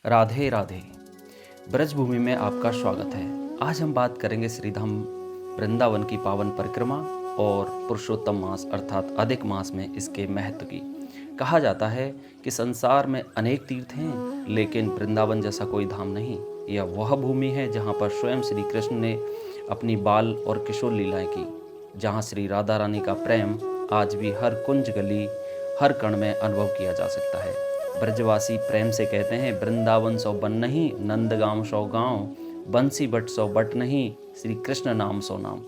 राधे राधे। ब्रजभूमि में आपका स्वागत है। आज हम बात करेंगे श्रीधाम वृंदावन की पावन परिक्रमा और पुरुषोत्तम मास अर्थात अधिक मास में इसके महत्व की। कहा जाता है कि संसार में अनेक तीर्थ हैं, लेकिन वृंदावन जैसा कोई धाम नहीं। यह वह भूमि है जहाँ पर स्वयं श्री कृष्ण ने अपनी बाल और किशोर लीलाएं की, जहाँ श्री राधा रानी का प्रेम आज भी हर कुंज गली हर कण में अनुभव किया जा सकता है। ब्रजवासी प्रेम से कहते हैं, वृंदावन सौ बन नहीं, नंदगांव सौ गांव, बंसी बट सौ बट नहीं, श्री कृष्ण नाम सौ नाम।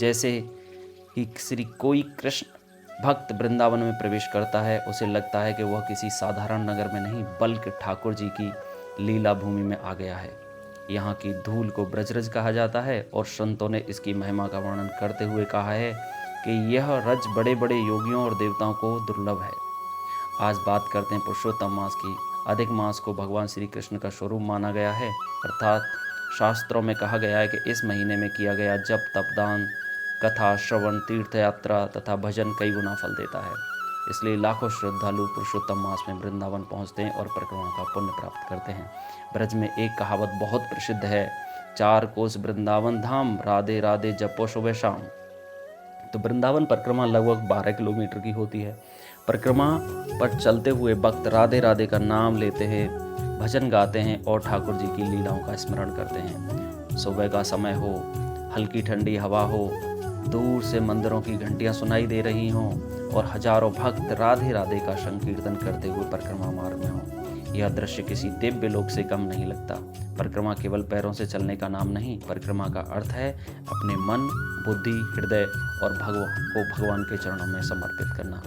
जैसे ही श्री कोई कृष्ण भक्त वृंदावन में प्रवेश करता है, उसे लगता है कि वह किसी साधारण नगर में नहीं बल्कि ठाकुर जी की लीला भूमि में आ गया है। यहाँ की धूल को ब्रजरज कहा जाता है और संतों ने इसकी महिमा का वर्णन करते हुए कहा है कि यह रज बड़े बड़े योगियों और देवताओं को दुर्लभ है। आज बात करते हैं पुरुषोत्तम मास की। अधिक मास को भगवान श्री कृष्ण का स्वरूप माना गया है, अर्थात शास्त्रों में कहा गया है कि इस महीने में किया गया जप तप दान कथा श्रवण तीर्थ यात्रा तथा भजन कई गुना फल देता है। इसलिए लाखों श्रद्धालु पुरुषोत्तम मास में वृंदावन पहुंचते हैं और परिक्रमा का पुण्य प्राप्त करते हैं। ब्रज में एक कहावत बहुत प्रसिद्ध है, 4 कोस वृंदावन धाम, राधे राधे जपो सुबह शाम। तो वृंदावन परिक्रमा लगभग 12 किलोमीटर की होती है। परिक्रमा पर चलते हुए भक्त राधे राधे का नाम लेते हैं, भजन गाते हैं और ठाकुर जी की लीलाओं का स्मरण करते हैं। सुबह का समय हो, हल्की ठंडी हवा हो, दूर से मंदिरों की घंटियां सुनाई दे रही हों और हजारों भक्त राधे राधे का संकीर्तन करते हुए परिक्रमा मार्ग में हों, यह दृश्य किसी दिव्य लोक से कम नहीं लगता। परिक्रमा केवल पैरों से चलने का नाम नहीं, परिक्रमा का अर्थ है अपने मन बुद्धि हृदय और भगवान के चरणों में समर्पित करना।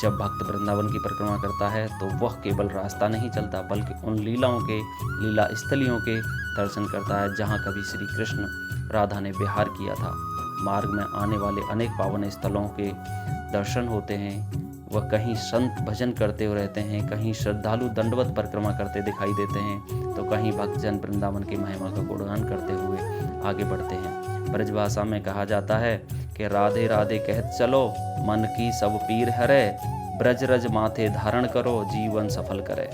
जब भक्त वृंदावन की परिक्रमा करता है तो वह केवल रास्ता नहीं चलता, बल्कि उन लीला स्थलियों के दर्शन करता है जहाँ कभी श्री कृष्ण राधा ने विहार किया था। मार्ग में आने वाले अनेक पावन स्थलों के दर्शन होते हैं। वह कहीं संत भजन करते हुए रहते हैं, कहीं श्रद्धालु दंडवत परिक्रमा करते दिखाई देते हैं, तो कहीं भक्तजन वृंदावन की महिमा का गुणगान करते हुए आगे बढ़ते हैं। ब्रज भाषा में कहा जाता है कि राधे राधे कहत चलो, मन की सब पीर हरे, ब्रज रज माथे धारण करो, जीवन सफल करे।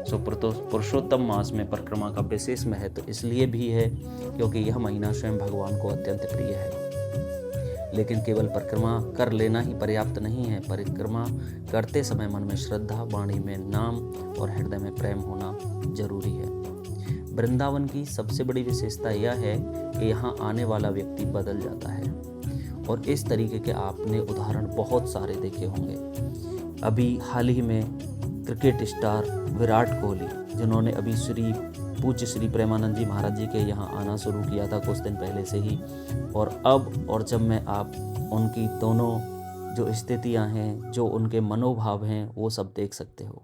सो पुरुषोत्तम मास में परिक्रमा का विशेष महत्व इसलिए भी है क्योंकि यह महीना स्वयं भगवान को अत्यंत प्रिय है। लेकिन केवल परिक्रमा कर लेना ही पर्याप्त नहीं है। परिक्रमा करते समय मन में श्रद्धा, वाणी में नाम और हृदय में प्रेम होना जरूरी है। वृंदावन की सबसे बड़ी विशेषता यह है कि यहाँ आने वाला व्यक्ति बदल जाता है और इस तरीके के आपने उदाहरण बहुत सारे देखे होंगे। अभी हाल ही में क्रिकेट स्टार विराट कोहली, जिन्होंने अभी पूज्य श्री प्रेमानंद जी महाराज जी के यहाँ आना शुरू किया था कुछ दिन पहले से ही, और जब मैं आप उनकी दोनों जो स्थितियाँ हैं, जो उनके मनोभाव हैं, वो सब देख सकते हो।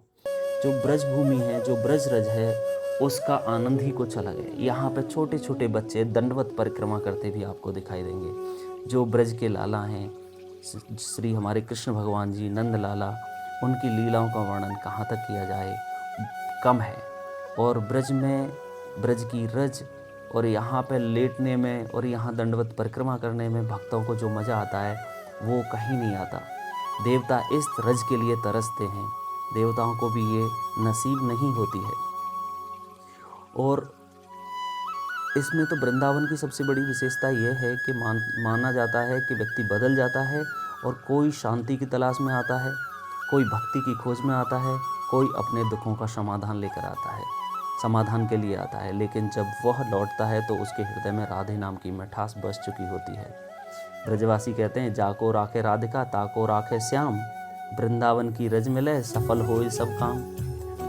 जो ब्रज भूमि है, जो ब्रजरज है, उसका आनंद ही कुछ अलग है। यहाँ पे छोटे छोटे बच्चे दंडवत परिक्रमा करते भी आपको दिखाई देंगे। जो ब्रज के लाला हैं, श्री हमारे कृष्ण भगवान जी, नंद लाला, उनकी लीलाओं का वर्णन कहाँ तक किया जाए, कम है। और ब्रज में ब्रज की रज और यहाँ पे लेटने में और यहाँ दंडवत परिक्रमा करने में भक्तों को जो मज़ा आता है वो कहीं नहीं आता। देवता इस रज के लिए तरसते हैं, देवताओं को भी ये नसीब नहीं होती है। और इसमें तो वृंदावन की सबसे बड़ी विशेषता यह है कि माना जाता है कि व्यक्ति बदल जाता है और कोई शांति की तलाश में आता है, कोई भक्ति की खोज में आता है, कोई अपने दुखों का समाधान के लिए आता है। लेकिन जब वह लौटता है तो उसके हृदय में राधे नाम की मिठास बस चुकी होती है। ब्रजवासी कहते हैं, जाको राखे राधिका ताको राखे श्याम, वृंदावन की रज मिले सफल होए सब काम।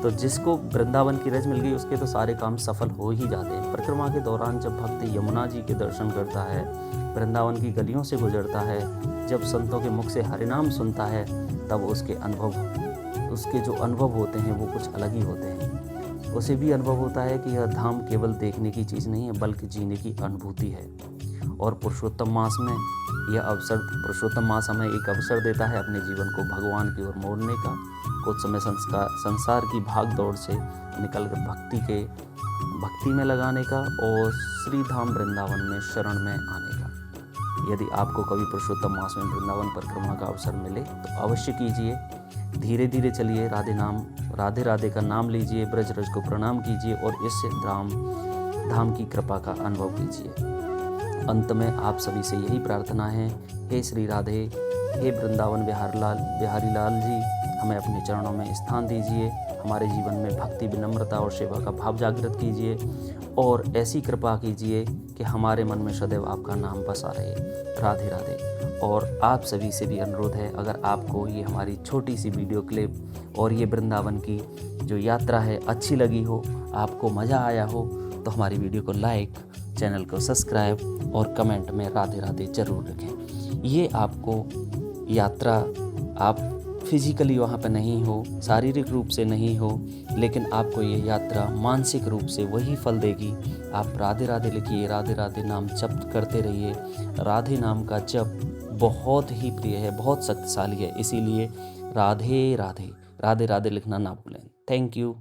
तो जिसको वृंदावन की रज मिल गई उसके तो सारे काम सफल हो ही जाते हैं। परिक्रमा के दौरान जब भक्त यमुना जी के दर्शन करता है, वृंदावन की गलियों से गुजरता है, जब संतों के मुख से हरिनाम सुनता है, तब उसके जो अनुभव होते हैं वो कुछ अलग ही होते हैं। उसे भी अनुभव होता है कि यह धाम केवल देखने की चीज़ नहीं है बल्कि जीने की अनुभूति है। और पुरुषोत्तम मास हमें एक अवसर देता है अपने जीवन को भगवान की ओर मोड़ने का, कुछ समय संसार की भाग दौड़ से निकलकर भक्ति में लगाने का और श्री धाम वृंदावन में शरण में आने का। यदि आपको कभी पुरुषोत्तम मास में वृंदावन परिक्रमा का अवसर मिले तो अवश्य कीजिए। धीरे धीरे चलिए, राधे राधे का नाम लीजिए, ब्रज रज को प्रणाम कीजिए और इस धाम की कृपा का अनुभव कीजिए। अंत में आप सभी से यही प्रार्थना है, हे श्री राधे, हे वृंदावन बिहारी लाल जी, हमें अपने चरणों में स्थान दीजिए, हमारे जीवन में भक्ति, विनम्रता और सेवा का भाव जागृत कीजिए और ऐसी कृपा कीजिए कि हमारे मन में सदैव आपका नाम बसा रहे। राधे राधे। और आप सभी से भी अनुरोध है, अगर आपको ये हमारी छोटी सी वीडियो क्लिप और ये वृंदावन की जो यात्रा है अच्छी लगी हो, आपको मज़ा आया हो, तो हमारी वीडियो को लाइक, चैनल को सब्सक्राइब और कमेंट में राधे राधे ज़रूर रखें। ये आपको यात्रा, आप फिजिकली वहाँ पर नहीं हो, शारीरिक रूप से नहीं हो, लेकिन आपको ये यात्रा मानसिक रूप से वही फल देगी। आप राधे राधे लिखिए, राधे राधे नाम जप करते रहिए। राधे नाम का जप बहुत ही प्रिय है, बहुत शक्तिशाली है, इसीलिए राधे राधे, राधे राधे लिखना ना भूलें। Thank you.